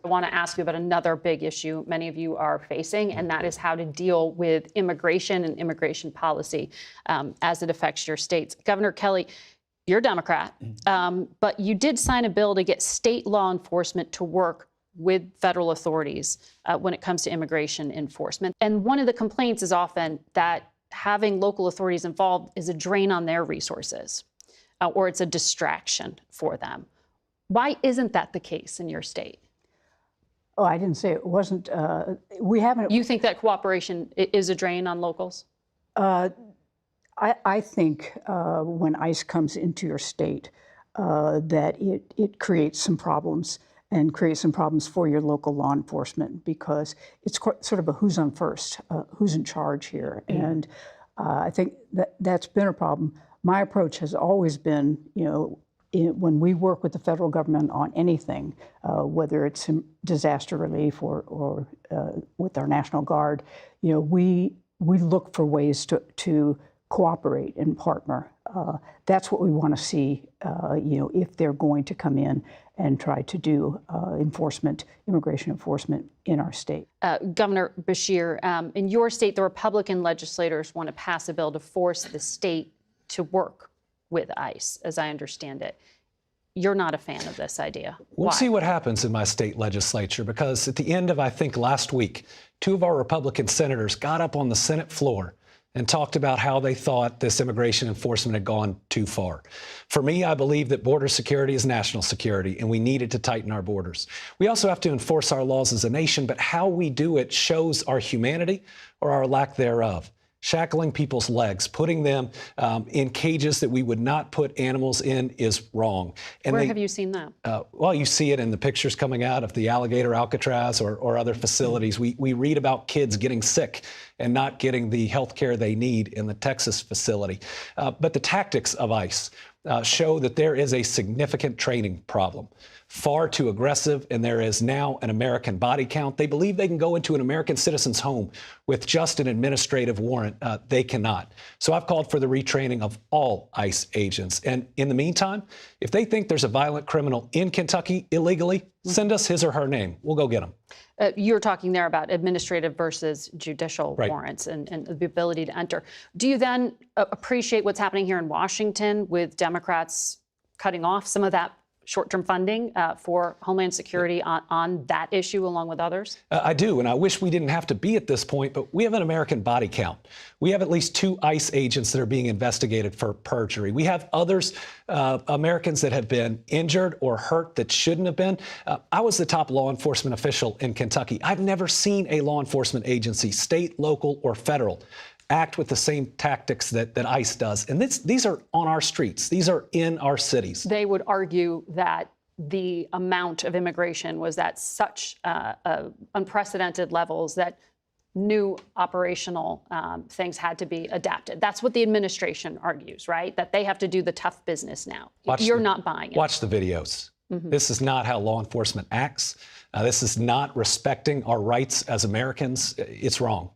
I want to ask you about another big issue many of you are facing, and that is how to deal with immigration and immigration policy as it affects your states. Governor Kelly, you're a Democrat, but you did sign a bill to get state law enforcement to work with federal authorities when it comes to immigration enforcement. And one of the complaints is often that having local authorities involved is a drain on their resources, or it's a distraction for them. Why isn't that the case in your state? Oh, I didn't say it wasn't. We haven't. You think that cooperation is a drain on locals? I think when ICE comes into your state, that it creates some problems and creates some problems for your local law enforcement, because it's sort of a who's on first, who's in charge here. And I think that's been a problem. My approach has always been, when we work with the federal government on anything, whether it's disaster relief or with our National Guard, we look for ways to cooperate and partner. That's what we want to see, if they're going to come in and try to do immigration enforcement in our state. Governor Beshear, in your state, the Republican legislators want to pass a bill to force the state to work with ICE, as I understand it. You're not a fan of this idea. We'll Why? see what happens in my state legislature, because at the end of, I think, last week, 2 of our Republican senators got up on the Senate floor and talked about how they thought this immigration enforcement had gone too far. For me, I believe that border security is national security, and we needed to tighten our borders. We also have to enforce our laws as a nation, but how we do it shows our humanity or our lack thereof. Shackling people's legs, putting them in cages that we would not put animals in is wrong. And Where have you seen that? Well, you see it in the pictures coming out of the Alligator Alcatraz or other facilities. We read about kids getting sick and not getting the health care they need in the Texas facility. But the tactics of ICE show that there is a significant training problem. Far too aggressive, and there is now an American body count. They believe they can go into an American citizen's home with just an administrative warrant. They cannot. So I've called for the retraining of all ICE agents. And in the meantime, if they think there's a violent criminal in Kentucky illegally, send us his or her name. We'll go get them. You're talking there about administrative versus judicial warrants and the ability to enter. Do you then appreciate what's happening here in Washington with Democrats cutting off some of that short-term funding for Homeland Security on that issue, along with others? I do, and I wish we didn't have to be at this point, but we have an American body count. We have at least 2 ICE agents that are being investigated for perjury. We have others, Americans that have been injured or hurt that shouldn't have been. I was the top law enforcement official in Kentucky. I've never seen a law enforcement agency, state, local, or federal, act with the same tactics that ICE does. And these are on our streets. These are in our cities. They would argue that the amount of immigration was at such unprecedented levels that new operational things had to be adapted. That's what the administration argues, right? That they have to do the tough business now. You're not buying it. Watch the videos. This is not how law enforcement acts. This is not respecting our rights as Americans. It's wrong.